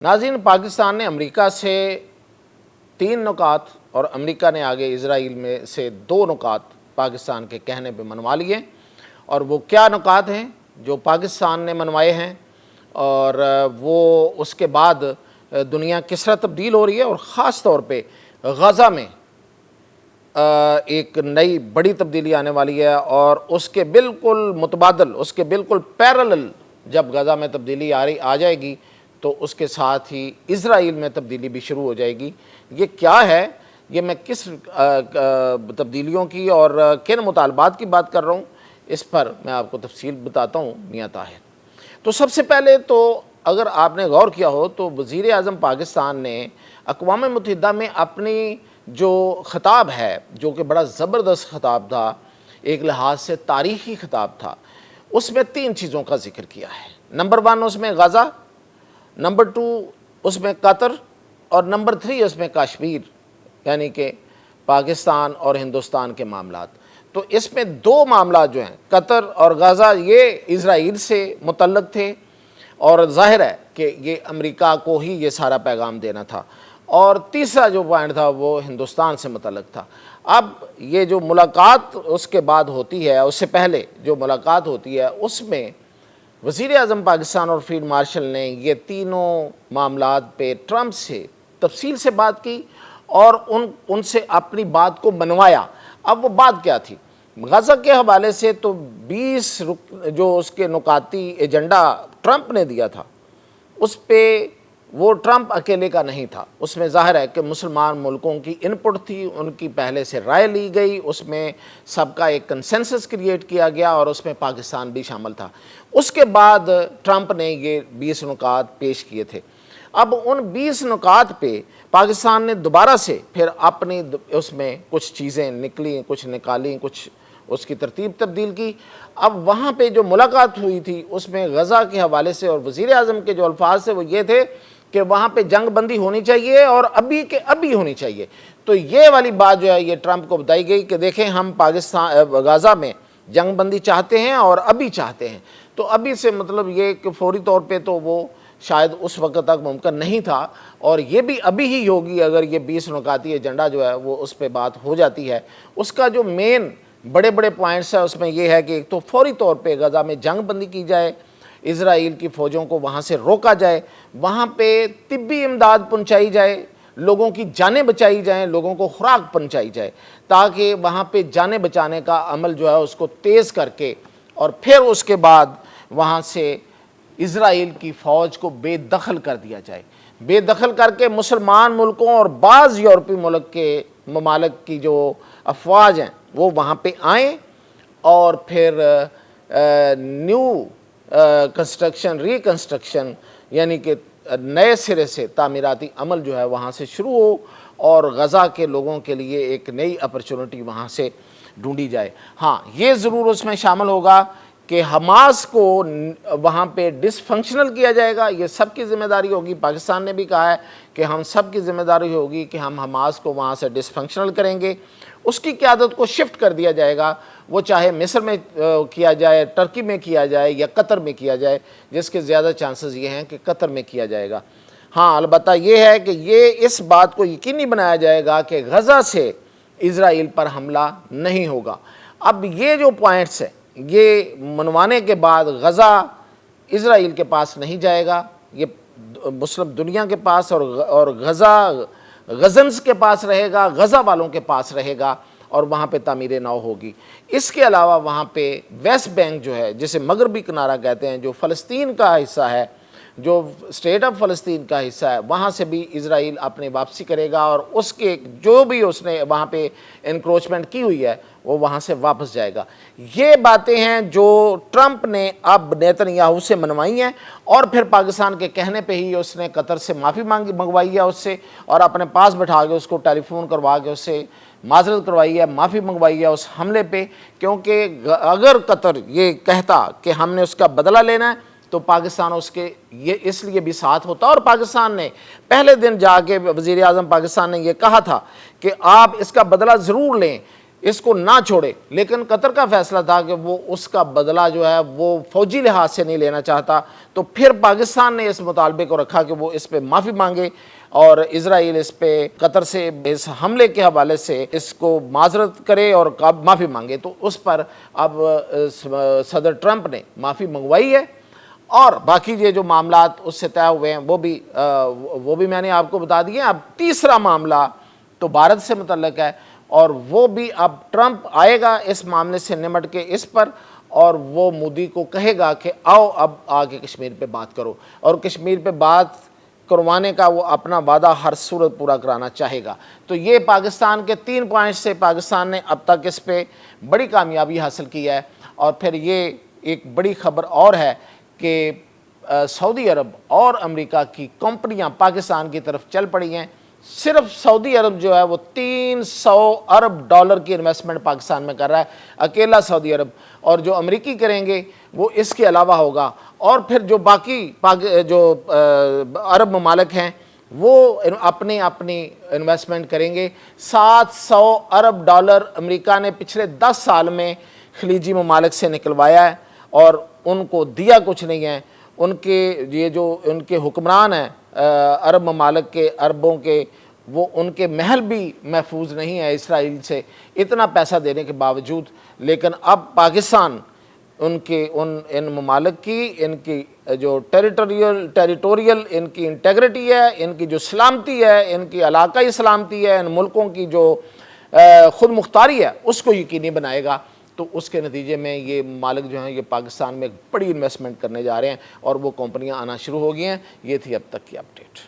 नाज़रीन, पाकिस्तान ने अमेरिका से 3 नुकात और अमेरिका ने आगे इजराइल में से 2 नुकात पाकिस्तान के कहने पे मनवा लिए। और वो क्या नुकात हैं जो पाकिस्तान ने मनवाए हैं और वो उसके बाद दुनिया किस तरह तब्दील हो रही है और ख़ास तौर पे गज़ा में एक नई बड़ी तब्दीली आने वाली है और उसके बिल्कुल मुतबादल, उसके बिल्कुल पैरेलल जब गज़ा में तब्दीली आ जाएगी तो उसके साथ ही इज़राइल में तब्दीली भी शुरू हो जाएगी। ये क्या है, ये मैं किस तब्दीलियों की और किन मुतालबात की बात कर रहा हूँ, इस पर मैं आपको तफसील बताता हूँ मियाँ ताहिर। तो सबसे पहले तो अगर आपने गौर किया हो तो वज़ीर आज़म पाकिस्तान ने अक़वाम मुत्तहिदा में अपनी जो ख़िताब है, जो कि बड़ा ज़बरदस्त ख़िताब था, एक लिहाज से तारीख़ी ख़िताब था, उसमें 3 चीज़ों का ज़िक्र किया है। नंबर 1 उसमें गज़ा, नंबर 2 उसमें कतर और नंबर 3 उसमें कश्मीर, यानी कि पाकिस्तान और हिंदुस्तान के मामलात। तो इसमें 2 मामलात जो हैं कतर और गज़ा, ये इज़राइल से मुतल्लक़ थे और ज़ाहिर है कि ये अमेरिका को ही ये सारा पैगाम देना था। और तीसरा जो पॉइंट था वो हिंदुस्तान से मुतल्लक़ था। अब ये जो मुलाकात उसके बाद होती है, उससे पहले जो मुलाकात होती है, उसमें वज़ीर आज़म पाकिस्तान और फील्ड मार्शल ने ये तीनों मामलात पे ट्रंप से तफसील से बात की और उनसे अपनी बात को मनवाया। अब वो बात क्या थी? गज़ा के हवाले से तो 20 जो उसके नुकाती एजेंडा ट्रंप ने दिया था, उस पे वो ट्रंप अकेले का नहीं था। उसमें ज़ाहिर है कि मुसलमान मुल्कों की इनपुट थी, उनकी पहले से राय ली गई, उसमें सबका एक कंसेंसस क्रिएट किया गया और उसमें पाकिस्तान भी शामिल था। उसके बाद ट्रंप ने ये 20 नुकात पेश किए थे। अब उन 20 नुकात पे पाकिस्तान ने दोबारा से फिर अपनी उसमें कुछ चीज़ें निकली, कुछ निकाली, कुछ उसकी तरतीब तब्दील की। अब वहाँ पे जो मुलाकात हुई थी उसमें गज़ा के हवाले से और वज़ीर आज़म के जो अल्फाज थे वो ये थे कि वहाँ पे जंग बंदी होनी चाहिए और अभी के अभी होनी चाहिए। तो ये वाली बात जो है ये ट्रंप को बताई गई कि देखें, हम पाकिस्तान गज़ा में जंग बंदी चाहते हैं और अभी चाहते हैं। तो अभी से मतलब ये कि फौरी तौर पे तो वो शायद उस वक्त तक मुमकिन नहीं था और ये भी अभी ही होगी अगर ये 20 नुकाती एजेंडा जो है वो उस पर बात हो जाती है। उसका जो मेन बड़े बड़े पॉइंट्स है उसमें यह है कि एक तो फौरी तौर पे गज़ा में जंग बंदी की जाए, इज़राइल की फ़ौजों को वहाँ से रोका जाए, वहाँ पे तिब्बी इमदाद पहुँचाई जाए, लोगों की जानें बचाई जाएँ, लोगों को खुराक पहुँचाई जाए, ताकि वहाँ पे जानें बचाने का अमल जो है उसको तेज़ करके और फिर उसके बाद वहाँ से इज़राइल की फ़ौज को बेदखल कर दिया जाए। बेदखल करके मुसलमान मुल्कों और बाज़ यूरोपीय मुल्क के ममालिक की जो अफवाज हैं वो वहाँ पे आएँ और फिर न्यू कंस्ट्रक्शन, रिकन्स्ट्रक्शन, यानी कि नए सिरे से तामीराती अमल जो है वहाँ से शुरू हो और गज़ा के लोगों के लिए एक नई अपॉर्चुनिटी वहाँ से ढूंढी जाए। हाँ, ये ज़रूर उसमें शामिल होगा कि हमास को वहाँ पे डिसफंक्शनल किया जाएगा। ये सब की ज़िम्मेदारी होगी। पाकिस्तान ने भी कहा है कि हम सब की ज़िम्मेदारी होगी कि हम हमास को वहाँ से डिसफंक्शनल करेंगे। उसकी क़यादत को शिफ्ट कर दिया जाएगा, वो चाहे मिस्र में किया जाए, टर्की में किया जाए या कतर में किया जाए, जिसके ज़्यादा चांसेस ये हैं कि कतर में किया जाएगा। हाँ, अलबत्ता ये है कि ये इस बात को यकीनी बनाया जाएगा कि गज़ा से इज़राइल पर हमला नहीं होगा। अब ये जो पॉइंट्स हैं ये मनवाने के बाद गज़ा इज़राइल के पास नहीं जाएगा, ये मुस्लिम दुनिया के पास और गज़ा गज़न्स के पास रहेगा, गज़ा वालों के पास रहेगा और वहाँ पे तामीर नौ होगी। इसके अलावा वहाँ पे वेस्ट बैंक जो है, जिसे मगरबी किनारा कहते हैं, जो फ़लस्तीन का हिस्सा है, जो स्टेट ऑफ फ़लस्तीन का हिस्सा है, वहाँ से भी इज़राइल अपनी वापसी करेगा और उसके जो भी उसने वहाँ पे इंक्रोचमेंट की हुई है वो वहाँ से वापस जाएगा। ये बातें हैं जो ट्रंप ने अब नेतन्याहू से मनवाई हैं और फिर पाकिस्तान के कहने पे ही उसने कतर से माफ़ी मंगवाई है उससे और अपने पास बैठा के उसको टेलीफोन करवा के उससे माजरत करवाई है, माफ़ी मंगवाई है उस हमले पे। क्योंकि अगर कतर ये कहता कि हमने उसका बदला लेना है तो पाकिस्तान उसके ये इसलिए भी साथ होता और पाकिस्तान ने पहले दिन जाके वज़ीर आज़म पाकिस्तान ने ये कहा था कि आप इसका बदला ज़रूर लें, اس کو نہ چھوڑے، لیکن قطر کا فیصلہ تھا کہ وہ اس کا بدلہ جو ہے وہ فوجی لحاظ سے نہیں لینا چاہتا، تو پھر پاکستان نے اس مطالبے کو رکھا کہ وہ اس پہ معافی مانگے اور اسرائیل اس پہ قطر سے اس حملے کے حوالے سے اس کو معذرت کرے اور معافی مانگے۔ تو اس پر اب صدر ٹرمپ نے معافی منگوائی ہے، اور باقی یہ جو معاملات اس سے طے ہوئے ہیں وہ بھی میں نے آپ کو بتا دیے۔ اب تیسرا معاملہ تو بھارت سے متعلق ہے، اور وہ بھی اب ٹرمپ آئے گا اس معاملے سے نمٹ کے اس پر، اور وہ مودی کو کہے گا کہ آؤ اب آگے کشمیر پہ بات کرو، اور کشمیر پہ بات کروانے کا وہ اپنا وعدہ ہر صورت پورا کرانا چاہے گا۔ تو یہ پاکستان کے 3 پوائنٹ سے پاکستان نے اب تک اس پہ بڑی کامیابی حاصل کی ہے۔ اور پھر یہ ایک بڑی خبر اور ہے کہ سعودی عرب اور امریکہ کی کمپنیاں پاکستان کی طرف چل پڑی ہیں۔ صرف سعودی عرب جو ہے وہ $300 ارب کی انویسٹمنٹ پاکستان میں کر رہا ہے، اکیلا سعودی عرب، اور جو امریکی کریں گے وہ اس کے علاوہ ہوگا، اور پھر جو باقی جو عرب ممالک ہیں وہ اپنی انویسٹمنٹ کریں گے۔ $700 ارب امریکہ نے پچھلے 10 سال میں خلیجی ممالک سے نکلوایا ہے، اور ان کو دیا کچھ نہیں ہے۔ ان کے حکمران ہیں عرب ممالک کے، عربوں کے، وہ ان کے محل بھی محفوظ نہیں ہے اسرائیل سے، اتنا پیسہ دینے کے باوجود۔ لیکن اب پاکستان ان ممالک کی، ان کی جو ٹیریٹوریل ان کی انٹیگریٹی ہے، ان کی جو سلامتی ہے، ان کی علاقائی سلامتی ہے، ان ملکوں کی جو خود مختاری ہے، اس کو یقینی بنائے گا۔ تو اس کے نتیجے میں یہ ممالک جو ہیں یہ پاکستان میں بڑی انویسٹمنٹ کرنے جا رہے ہیں، اور وہ کمپنیاں آنا شروع ہو گئی ہیں۔ یہ تھی اب تک کی اپڈیٹ۔